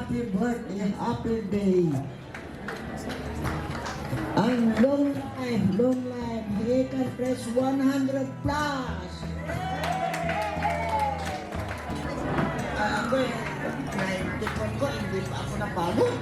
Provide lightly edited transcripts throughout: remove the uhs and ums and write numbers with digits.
happy birthday, happy day. Ang long life, he can press 100 plus. Ako eh, 94 ko, hindi pa ako napagod.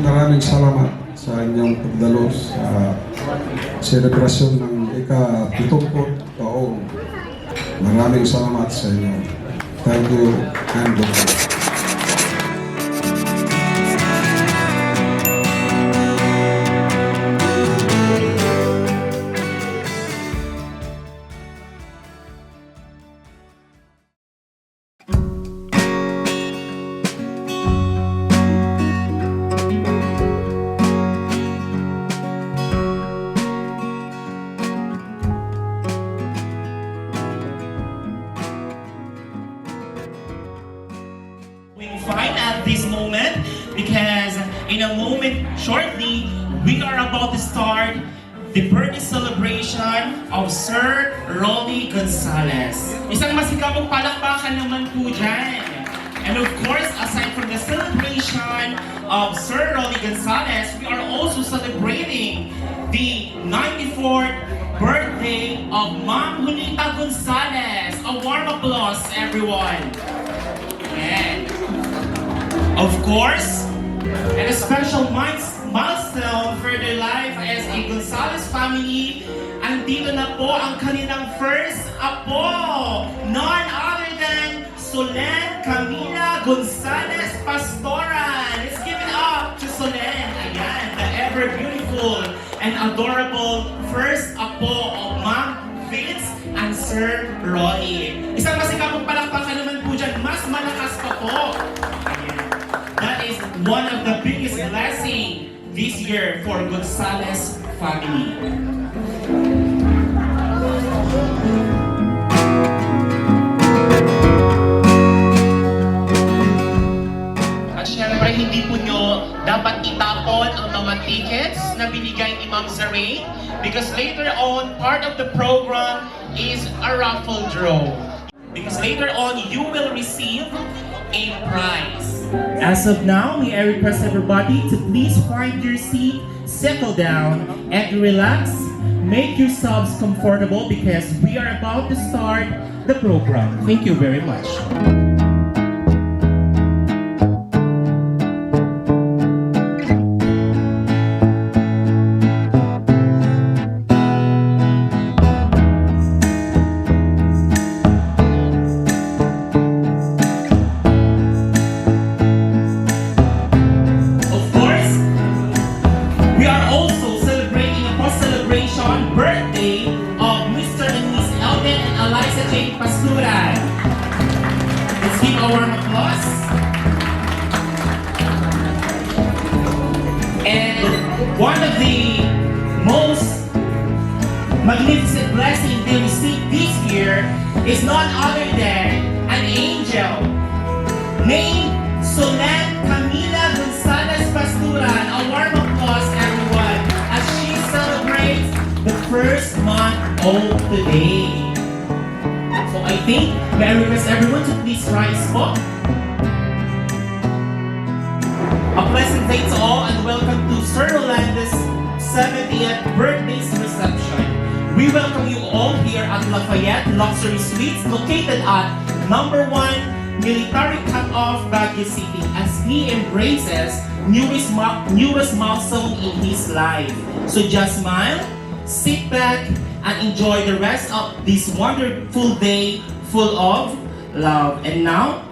Maraming salamat sa inyong pagdalo sa selebrasyon ng ika-70 taong. Maraming salamat sa inyo. Thank you and goodbye. Fine at this moment because in a moment shortly we are about to start the birthday celebration of Sir Rolly Gonzalez. Isang masikapong palakpakan naman po dyan. And of course, aside from the celebration of Sir Rolly Gonzalez, we are also celebrating the 94th birthday of Ma'am Junita Gonzalez. A warm applause, everyone. And of course, and a special milestone for their life as a Gonzalez family, andito na po ang kanilang first apo, none other than Solen Camila Gonzalez Pastoran. Let's give it up to Solen. Ayan, the ever beautiful and adorable first apo of Ma'am Vince and Sir Rolly. Isang masikapong palakpakan naman po dyan, mas malakas pa po. That is one of the biggest blessings this year for Gonzalez family. At syempre, hindi po nyo dapat itapon ang mga tickets na binigay ni Ma'am Zarain because later on, part of the program is a raffle draw. Because later on, you will receive a prize. As of now, may I request everybody to please find your seat, settle down, and relax. Make yourselves comfortable because we are about to start the program. Thank you very much. Birthday of Mr. and Miss Elvin and Eliza J. Pasturan. Let's give a warm applause. And one of the most magnificent blessings they received this year is none other than an angel named Solen Camila Gonzalez Pasturan. A warm applause, everyone, as she celebrates the first month of the day. So I think may I request everyone to please rise po. A pleasant day to all and welcome to Sir Rolando's 70th birthday reception. We welcome you all here at Lafayette Luxury Suites located at number 1 military cut-off Baguio City as he embraces newest milestone in his life. So just smile, sit back, and enjoy the rest of this wonderful day full of love. And now,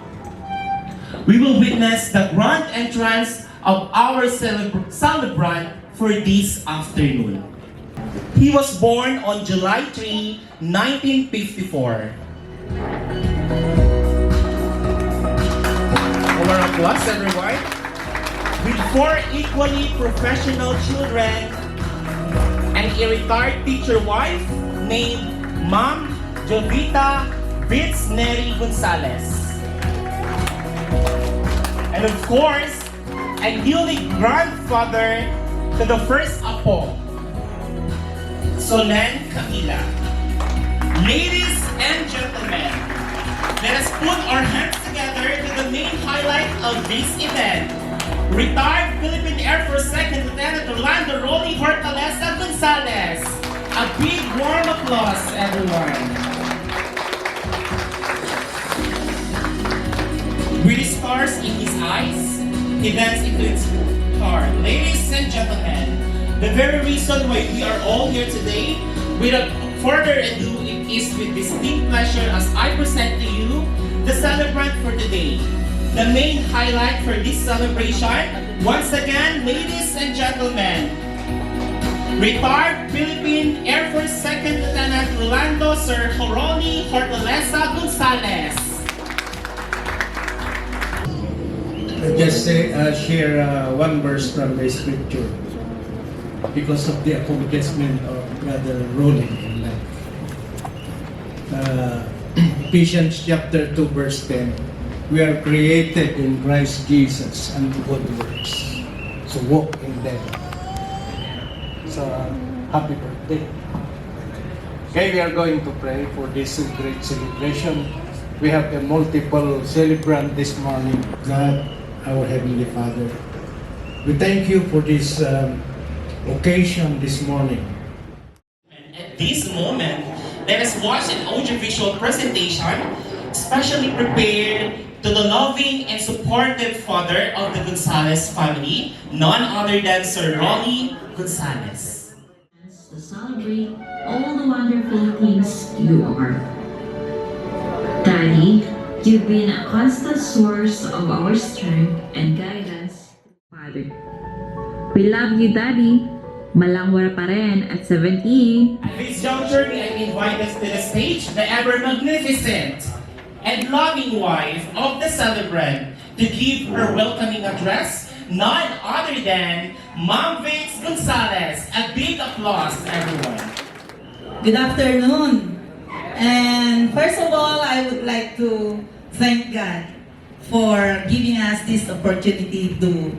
we will witness the grand entrance of our celebrant for this afternoon. He was born on July 3, 1954. More applause, everyone. With 4 equally professional children and a retired teacher wife named Ma'am Jovita Bits Neri Gonzalez. And of course, a newly grandfather to the first apo, Solen Camila. Ladies and gentlemen, let us put our hands together to the main highlight of this event. Retired Philippine Air Force Second Lieutenant Orlando Rolly Hortaleza Gonzalez. A big warm applause, everyone. With the stars in his eyes, he danced into its heart. Ladies and gentlemen, the very reason why we are all here today, without further ado, it is with distinct pleasure as I present to you the celebrant for today. The main highlight for this celebration, once again, ladies and gentlemen, retired Philippine Air Force Second Lieutenant Rolando Sir Rolly Hortaleza Gonzalez. I just share one verse from the scripture because of the accomplishment of Brother Rolly in life. Ephesians chapter 2 verse 10. We are created in Christ Jesus unto good works. So walk in them. So happy birthday. Okay, we are going to pray for this great celebration. We have a multiple celebrant this morning. God, our Heavenly Father, we thank you for this occasion this morning. And at this moment, let us watch an audiovisual presentation specially prepared to the loving and supportive father of the Gonzalez family, none other than Sir Rolly Gonzalez. To celebrate all the wonderful things you are. Daddy, you've been a constant source of our strength and guidance. Father, we love you, Daddy. Malangwar pa rin at 70. At this juncture, may I invite us to the stage the ever magnificent and loving wife of the celebrant to give her welcoming address, none other than Ma'am Vix Gonzalez. A big applause, everyone. Good afternoon. And first of all, I would like to thank God for giving us this opportunity to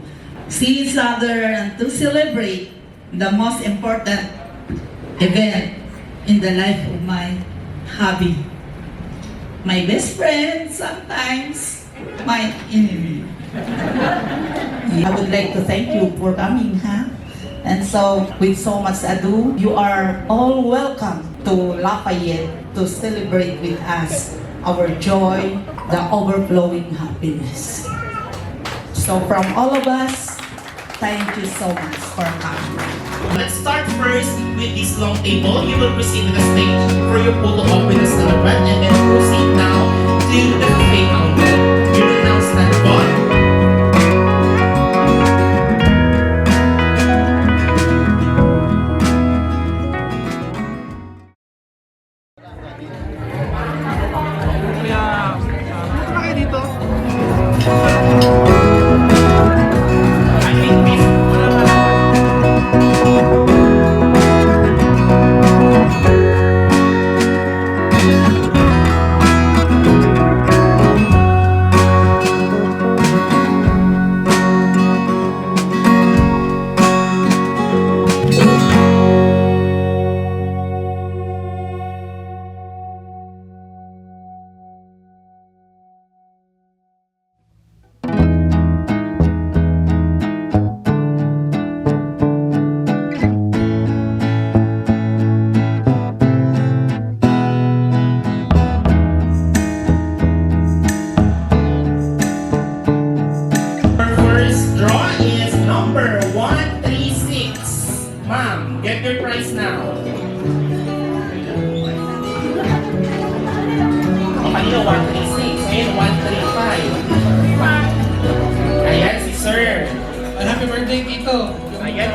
see each other and to celebrate the most important event in the life of my hubby. My best friend, sometimes my enemy. I would like to thank you for coming, And so, with so much ado, you are all welcome to Lafayette to celebrate with us our joy, the overflowing happiness. So from all of us, thank you so much for coming. Let's start first with this long table. You will proceed to the stage for your photo op with the celebrant and then proceed now to the cafe counter. You will now stand on. I think this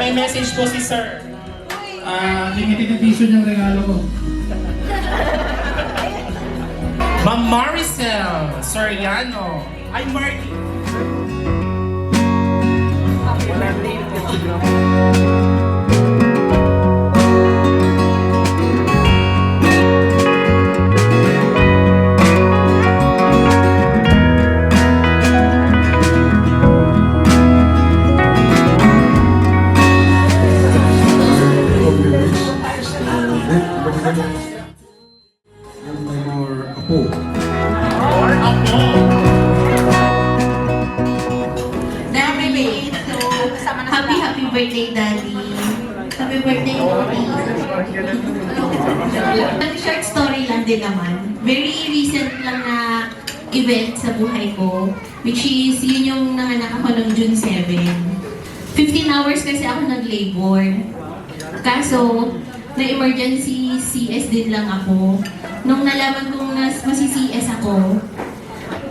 may message po si Sir. Limited edition yung regalo ko. Ma'am Maricel Soriano. Ay, Marky. Yung may more apo. Or ako. Daddy, so happy birthday, Daddy. Happy birthday, Daddy. Short story lang din naman. Very recent lang na event sa buhay ko, which is yun yung nanganak ako noong June 7. 15 hours kasi ako nag-labor. Kaso, na-emergency CS din lang ako. Nung nalaman kong masi-CS ako,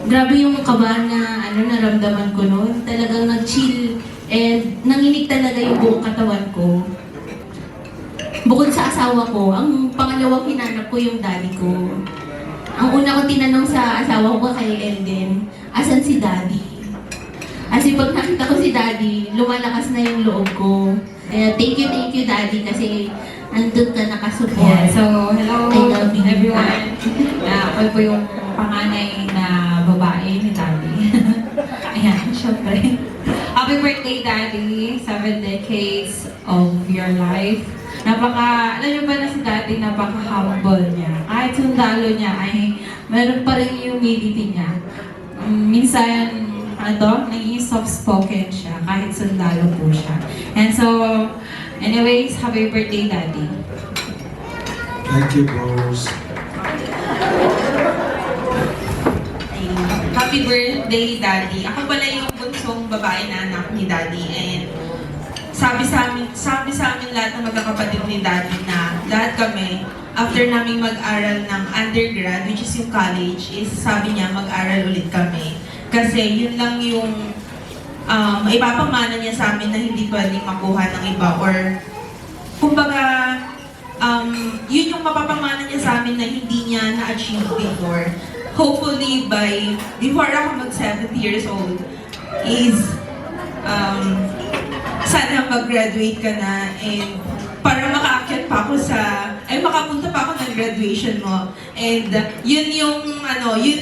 grabe yung kaba na naramdaman ko noon. Talagang nag-chill and nanginig talaga yung buong katawan ko. Bukod sa asawa ko, ang pangalawang hinanap ko yung daddy ko. Ang una ko tinanong sa asawa ko kay Elden, asan si daddy? Kasi pag nakita ko si daddy, lumalakas na yung loob ko. Kaya thank you daddy kasi andun ka nakasupport. Yeah, so hello I love you. everyone. Ako po yung panganay na babae ni Daddy. Ayan, syempre. Happy birthday, Daddy. 7 decades of your life. Alam niyo ba na si Daddy, napaka-humble niya. Kahit sundalo niya ay meron pa rin yung humility niya. Minsan, naging soft-spoken siya kahit sundalo po siya. And so, anyways, happy birthday, Daddy. Thank you, bros. Happy birthday, Daddy. Ako pala yung bunsong babae na anak ni Daddy. And sabi sa amin lahat ng magkakapatid ni Daddy na lahat kami, after namin mag-aral ng undergrad, which is yung college, is sabi niya mag-aral ulit kami. Kasi yun lang yung ipapamana niya sa amin na hindi pwedeng makuha ng iba. Or kumbaga, yun yung mapapamana niya sa amin na hindi niya na-achieve before. Hopefully, before ako mag-70 years old, is sana mag-graduate ka na and para makaakyat pa ako makapunta pa ako ng graduation mo. And yun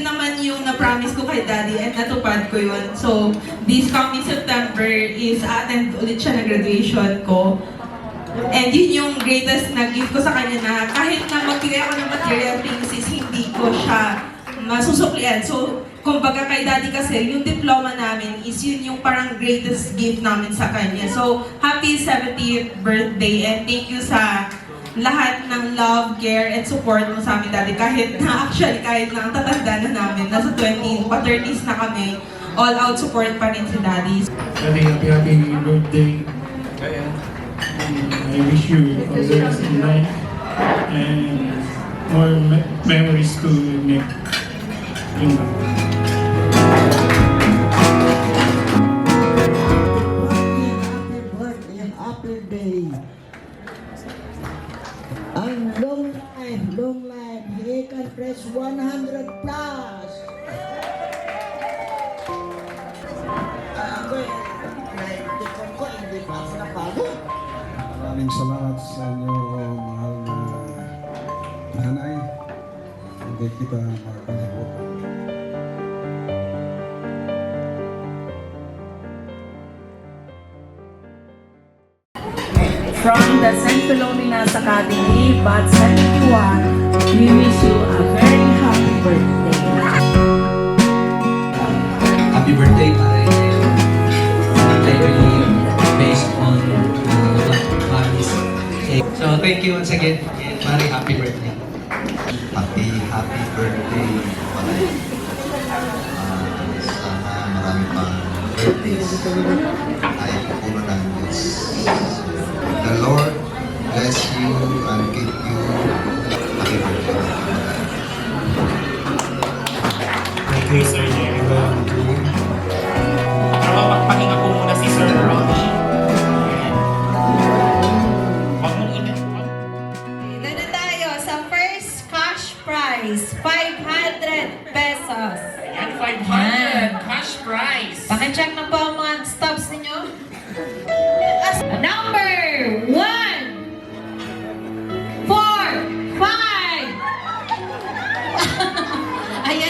naman yung na-promise ko kay Daddy and natupad ko yun. So, this coming September is attend ulit siya ng graduation ko. And yun yung greatest na gift ko sa kanya na kahit na magbigay ako ng material things is hindi ko siya masusuklian. So, kumbaga kay Daddy kasi, yung diploma namin is yun yung parang greatest gift namin sa kanya. So, happy 70th birthday and thank you sa lahat ng love, care, and support mo sa amin, Daddy. Kahit na ang tatanda na namin, nasa 20s, pa-30s na kami, all-out support pa rin si Daddy. Happy birthday. I wish you all the best in life and more memories to make. Happy day. Ang long life, he can press 100 plus. Hindi pa ako napagod. Maraming salamat sa inyo, mahal na nanay. Hindi kita makakalimutan. From the St. Philomena's Academy, Batch 71, we wish you a very happy birthday. Happy birthday, Pare. I believe based on what Paris said. So thank you once again, Pare. Happy birthday. Happy birthday, Pare. Sana marami pang birthdays ay pupunan ng Diyos. The Lord bless you and keep you. Happy birthday. Thank you, Sir Jericho. Pero magpahinga po muna si Sir Ronnie.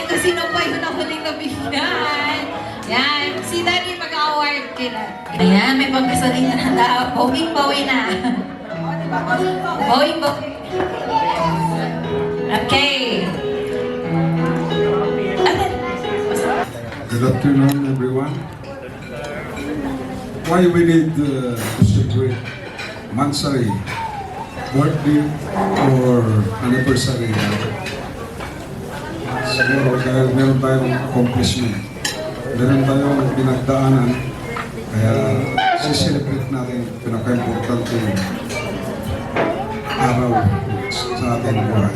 natin kung sino po yung nahuling nabigyan. Yan, si Daddy mag-award kila. Ayan, may pagkasaling na daw. Bowing na. Bowing. Okay. Good afternoon, everyone. Why we need to celebrate Mansari birthday or anniversary? Siguro dahil meron tayong accomplishment, meron tayong pinagdaanan, kaya siselebrate natin pinaka-importante araw sa ating buhay.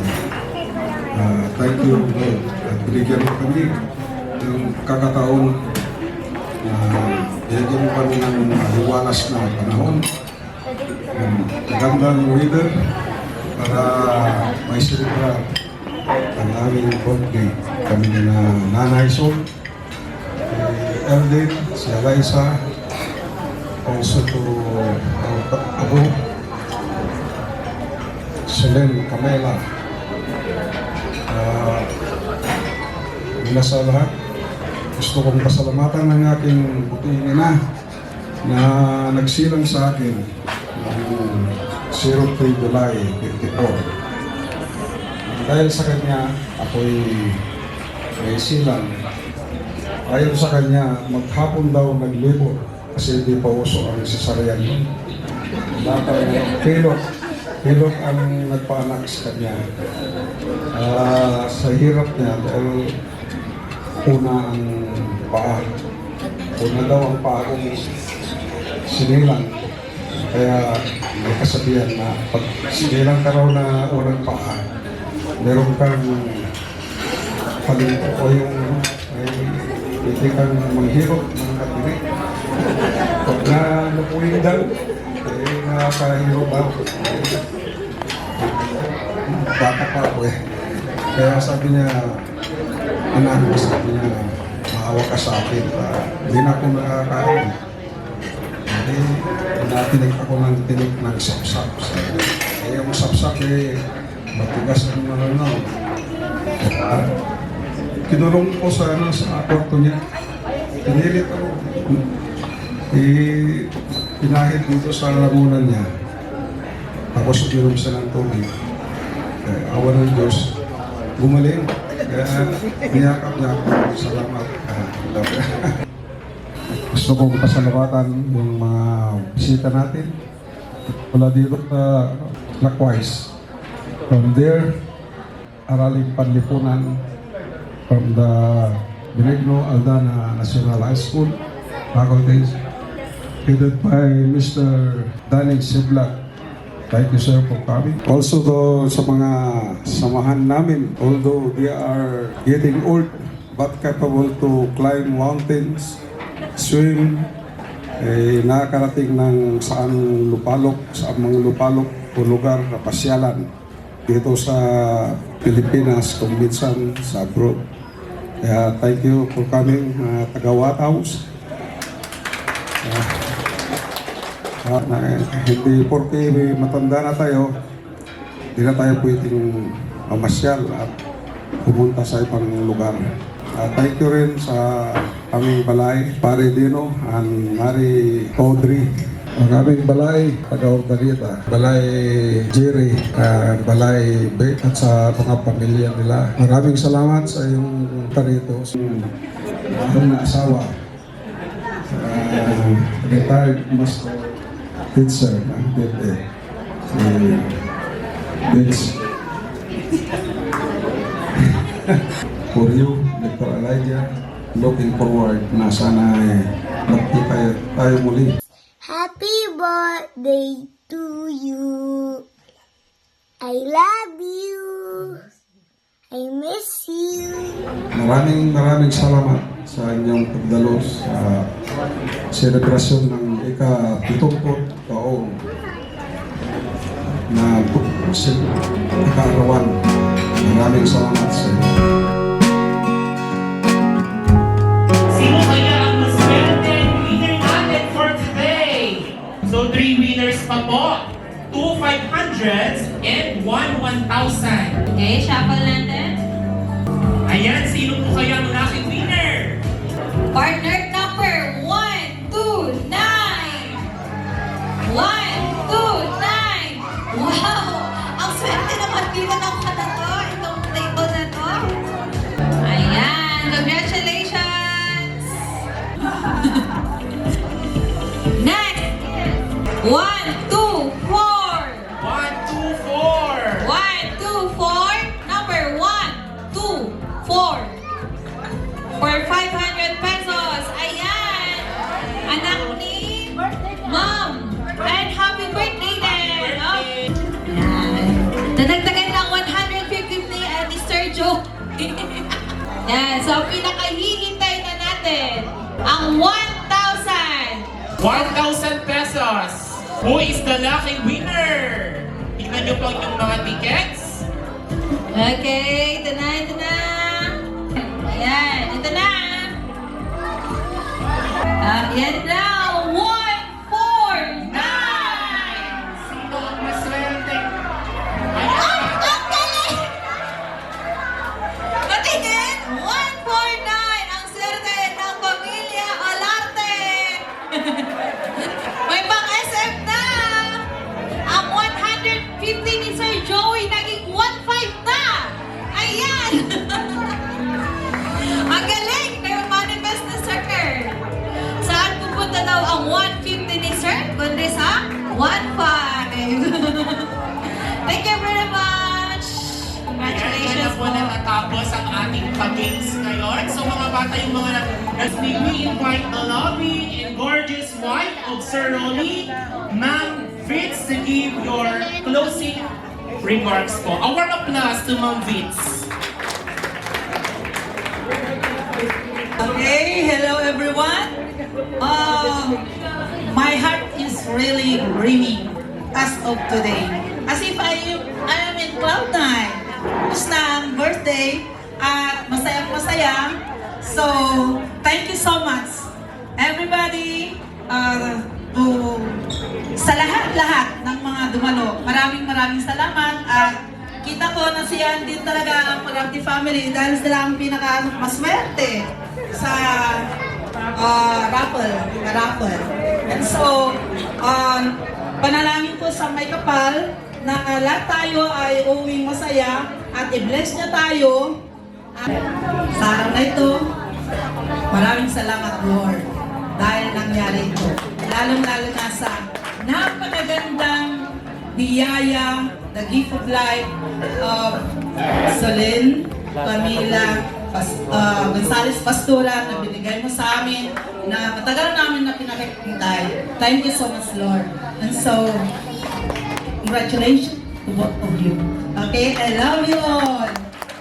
Thank you, Lord. At binigyan mo kami ng kakataon na binigyan mo kami ng liwalas na panahon, magandang weather para may celebrar ang aming birthday. Kami na Nanay Sol, Eldin, si Eliza, also to Abu, Solen Camela. Mula sa lahat, gusto kong pasalamatan ng aking buting ina na nagsilang sa akin noong 03 July 54. Dahil sa kanya, ako'y may silang. Ayon sa kanya, maghapon daw naglibor kasi hindi pa uso ang cesarean. Pilot ang nagpaanak sa kanya. Sa hirap niya, dahil una ang paa. Una daw ang paa kong sinilang. Kaya may kasabihan na pag sinilang ka raw na unang paa, meron kang palinto o yung hindi kang manghirot ng katinig. Pag napuwing daw, nakakahirot daw. Bata pa ako eh. Kaya sabi niya, anak, sabi niya, maawa ka sa akin. Hindi na ako nakakain. Hindi, natinig ako ng tinig ng sapsap. Kaya yung sapsap eh, matigas ang mga kinulong ko sa kwarto niya. Pinilit ako. Pinahid dito sa lamunan niya. Tapos uminom siya ng tubig. Awa ng Diyos. Gumaling. Kaya niyakap niya ako. Salamat. Gusto kong pasalamatan yung mga bisita natin. Wala dito clockwise. From there, Araling Panlipunan from the Benigno Aldana National High School, faculties, headed by Mr. Danig Siblat. Thank you, sir, for coming. Also, sa mga samahan namin, although they are getting old, but capable to climb mountains, swim, nakakarating ng saan mga lupalok o lugar na pasyalan dito sa Pilipinas, kung minsan sa abroad. Kaya thank you for coming, taga Watt House. Hindi porke matanda na tayo, hindi na tayo pwedeng mamasyal at pumunta sa ibang lugar. Thank you rin sa aming balay, Pare Dino and Mari Audrey. Ang aming balay, taga-Ordanita, balay Jerry, balay Beck at sa mga pamilya nila. Maraming salamat sa iyong tarito, sa iyong asawa, retired master teacher ng DepEd, si Bitch. For you, Dr. Elijah, looking forward na sana magkita tayo muli. Happy birthday to you. I love you. I miss you. Maraming salamat sa inyong pagdalo sa selebrasyon ng ika-70 taong na ika-arawan. Maraming salamat sa inyo. Sino kaya ang mas swerte winner natin for today? So 3 winners pa po. 2 500s and 1 1,000. Okay, shuffle natin. Ayan, si sino po kaya ang lucky winner? Partner number 129. 129. Wow! Ang swerte naman dito ng kata to. Itong table na to. Ayan! Congratulations! Next! 1, 2, 4. 1, 2, 4. 1, 2, 4. Number 1, 2, 4. For 500 pesos. Ayan! Anak ni Mom. And happy birthday din. Oh. Ayan. Nadagdagan ng 150 ni Sir Joe. Yan. So, pinakahihintay na natin ang 1,000. 1,000 pesos. Who is the lucky winner? Tingnan niyo po yung mga tickets. Okay, ito na, ito na. Ayan, ito na. Ayan na, 149. Sino ang maswerte? Ang galing! Patingin, 149 ang swerte ng pamilya Olarte. May pang-SF na. Ang 150 ni Sir Joey naging 1.5 na. Ayan! Ang galing! Nag-manifest na Sir. Saan pupunta daw ang 150 ni Sir? Kundi sa 1.5. Thank you very much! Ayan na Congratulations po natatapos ang ating pag-games ngayon. So mga bata, yung mga may we invite the lovely and gorgeous wife of Sir Rolly, Ma'am Fitz, to give your closing remarks po. A warm applause to Ma'am Fitz. Okay, hello everyone. My heart is really brimming as of today. As if I am in cloud nine. Tapos na ang birthday at masayang-masaya. So, thank you so much everybody sa lahat-lahat ng mga dumalo. Maraming salamat at kita ko na siya din talaga ang Olarte family dahil sila ang pinaka-maswerte sa raffle. And so, panalangin ko sa may kapal na lahat tayo ay uwing masaya at i-bless niya tayo. Sa araw na ito, maraming salamat Lord dahil nangyari ito. Lalong-lalo na sa napakagandang biyaya, the gift of life of Solen, Camila, Gonzales Pastura na binigay mo sa amin na matagal namin na pinakikintay. Thank you so much, Lord. And so, congratulations to both of you. Okay, I love you all.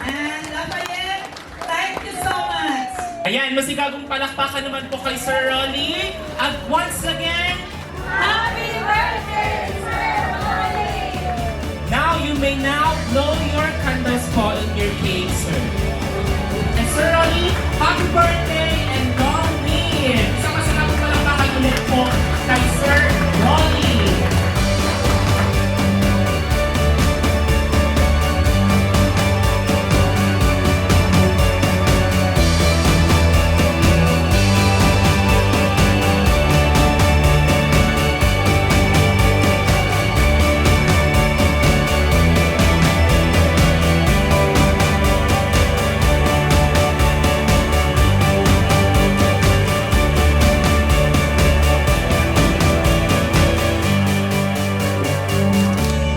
And Lafayette, thank you so much. Ayan, masigagong palakpakan naman po kay Sir Rolly. At once again, Happy birthday, Sir Rolly! now you may now blow your candles po on your cake, sir. And Sir Rolly, happy birthday and long live! Sa masigagong palakpakan ulit po kay Sir Rolly.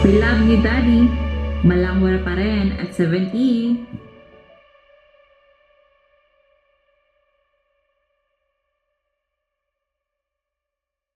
We love you, Daddy. Malangwar pa rin at 70.